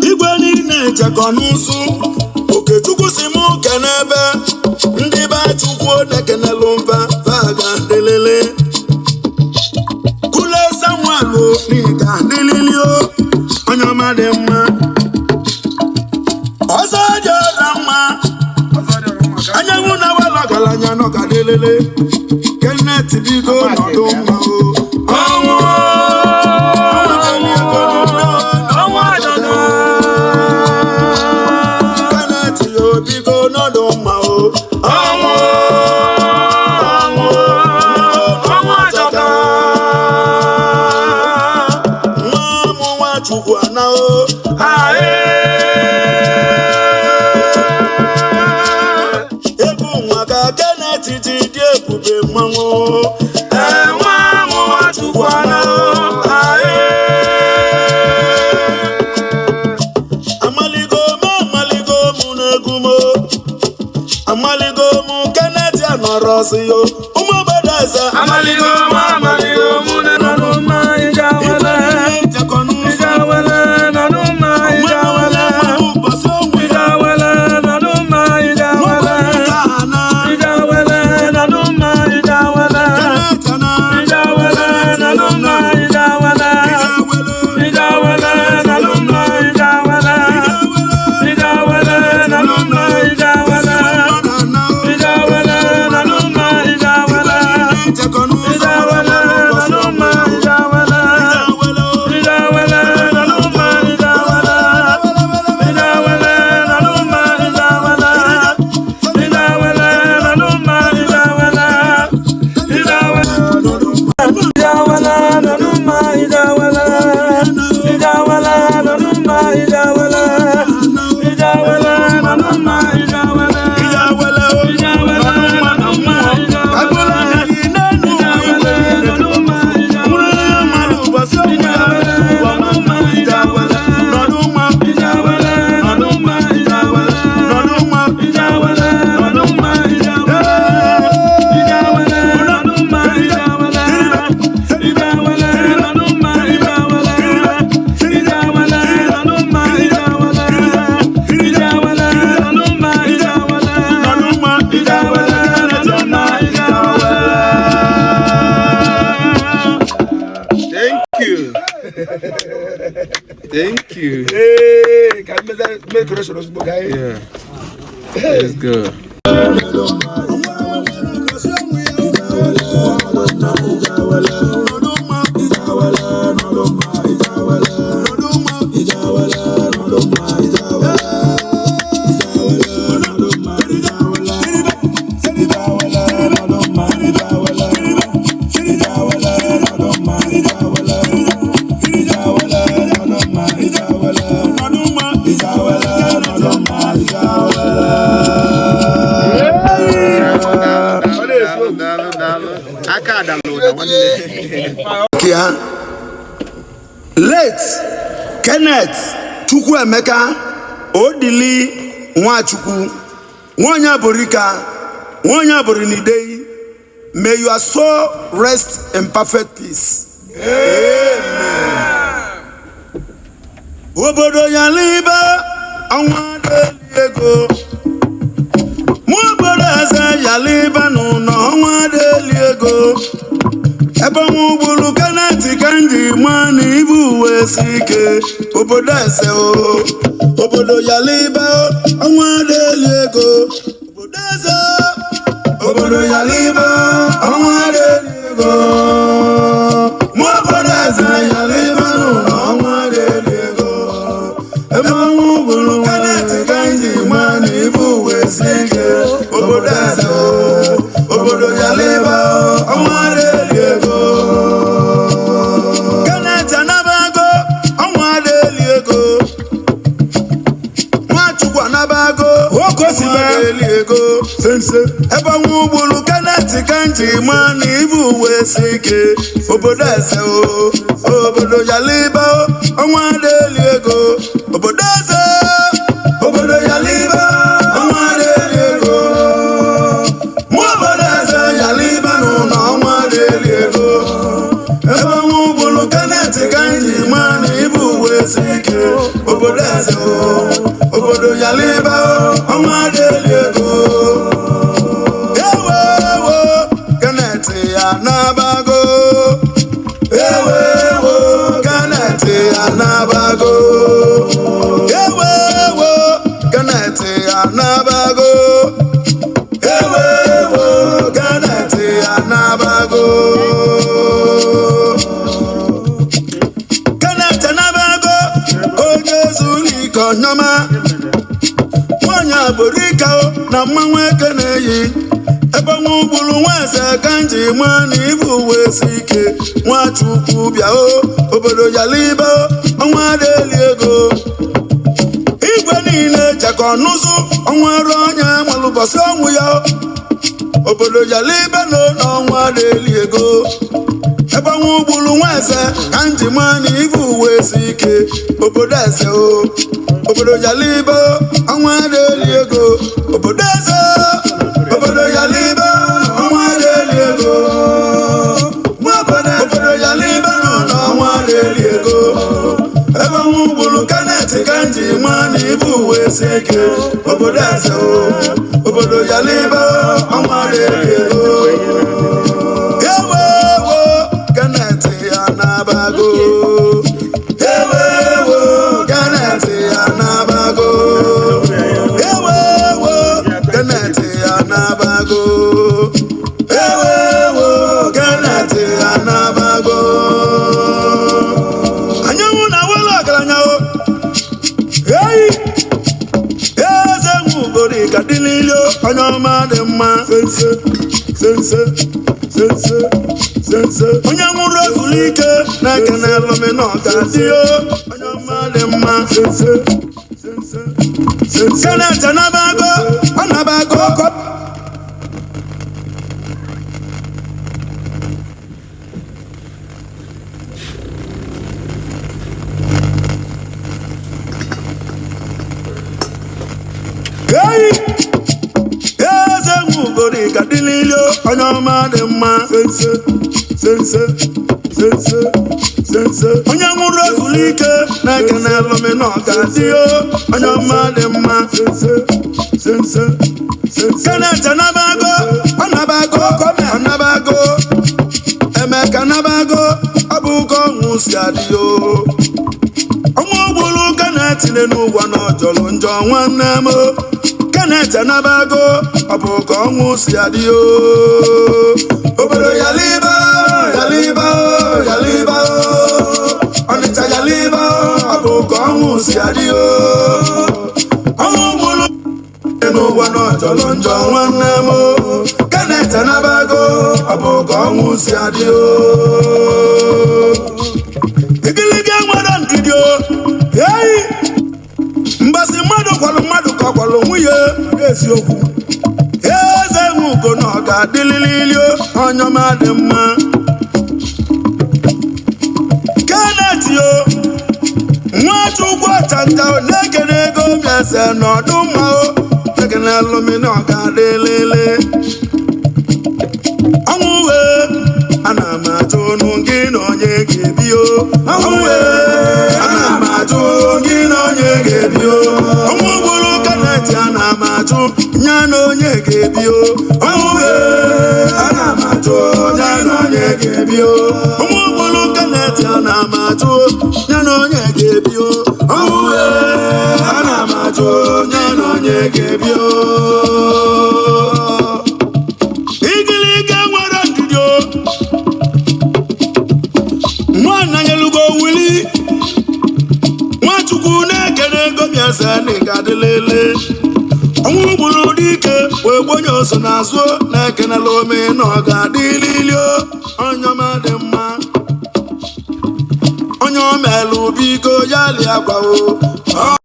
igwe niile chekọ n'ụsụ Okechukwu si mụ kenebe ndị be Chukwu nekenelu mba vaga delele Kule Samuel n'ịga delilio onye ọma dị mma ọzọ dị mma anyanwụ na wala galanya nọ ka delele Kenneth bido nọdụ mma ọnwụ Yo, umabadaza amaligo mune nanuma ijawala ijawala nanuma ijawala ijawala nanuma ijawala ijawala nanuma ijawala ijawala nanuma ijawala ijawala nanuma ijawala ijawala nanuma ijawala Thank you. Hey, can you make the rest of those guys? Yeah. It's good. Late Kenneth Chukwuemeka Odili Nwachukwu Nwonya Borika Nwonya Borinidei. May your soul rest in perfect peace. Amen. Obodo yaliba anwa deliego Mobodo eze yaliba n'ụlọ ọnwa deliego ebe nwụgburu Kenneth kanji mani ibu uwe sike obodo eze o obodo yaliba ọnwa deliego obodo eze obodo yaliba ọnwa deliego mobodo eze yaliba n'ụlọ ọnwa deliego ebe nwụgburu Kenneth kanji mani ibu uwe sike obodo eze o obodo yaliba ọnwa deliego Kenneth anabago ọnwa deliego Nwachukwu anabago ọnwa deliego sense ebe nwụgburu Kenneth kanji mani ibu uwe sike obodo eze o obodo yaliba ọnwa deliego obodo eze obodo yaliba ọnwa deliego mobodo eze yaliba n'ụlọ ọnwa deliego ebe nwụgburu Kenneth kanji mani ibu uwe sike obodo obodo eze obodo yaliba ọnwa deli ego ewewo Kenneth anabago ewewo Kenneth anabago ewewo Kenneth anabago ewewo Kenneth anabago Kenneth anabago onye zuru onyoma nwanyị abụrika na mmanwụ eke na-eyi ebe nwa ugburu nwaeze ka nji ma na ibu uwe si ike Nwachukwu bịa obodo yaliba ọnwa deli ego igwe niile chekọ n'ụzụ ọnwa ruo onye nwere ụbọchị ọnwụ ya obodo yaliba n'ọnwa deli ego ebe nwa ugburu nwaeze ka nji ma na ibu uwe si ike obodo eze obodo yaliba ọnwa deli ego obodo eze obodo yaliba ọnwa deli ego obodo yaliba n'ọnwa deli ego ebe nwa ugburu Kenneth ka nji ma na ibu uwe si ike obodo eze obodo yaliba ọnwa deli ego ewewo Kenneth anabago ewewo Kenneth anabago ewewo Kenneth anabago ewewo Kenneth anabago anyanwụ na wele ọgaranya eze nwugori ka dịlilio onye ọma dị mma onye nwụrụ ezuru ike na-ekene elome na ọgadị onye ọma dị mma Kenneth anabago anabago eze nwugori ka dịlilio onye ọma dị mma onye nwụrụ ezuru ike na-ekene elome na ọgadị onye ọma dị mma Kenneth anabago anabago Emeka anabago ọ bụ ka ọnwụ si adị ọnwa ugburu Kenneth n'ụwa na ọjọrọ njọ nwanne m Kenneth anabago ọ bụ ka ọnwụ si adị obodo yaliba Ọnịcha yaliba ọ bụ ka ọnwụ si adị ọnwa ugburu n'ụwa na ọjọrọ njọ nwanne m Kenneth anabago ọ bụ ka ọnwụ si adị igiliga nwere ndidi mgbasi mmadụ kwalụ mmadụ ka ọ kwalụ nwunye eziokwu eze nwugo na ọ ga-adịlilio onye ọma dị mma Kenneth Nwachukwu ọchanja na-ekene ego bịaze n'ọdụ mma ekene elome na ọ ga-adịlili ọnwụ ana m ajụ nụ gị na onye ga-ebi ọnwụ ana m ajụ gị na onye ga-ebi ọnwụ gburu Kenneth ana m ajụ ya na onye ga-ebi ọnwụ ana m ajụ ya na onye ga-ebi ọnwụ gburu Kenneth ana m ajụ ya na onye ga-ebi ọnwụ ana m ajụ ya na onye ga-ebi igiliga nwere ndidi nwanna nyelugo wili Nwachukwu na-ekene ego bịaze n'ịgadịlele ọnwụ gburu dike wee gbonye oso n'azụ na-ekenela ome na ọ ga-adịlilio onye ọma dị mma onye o melụ biko ya lia gwawo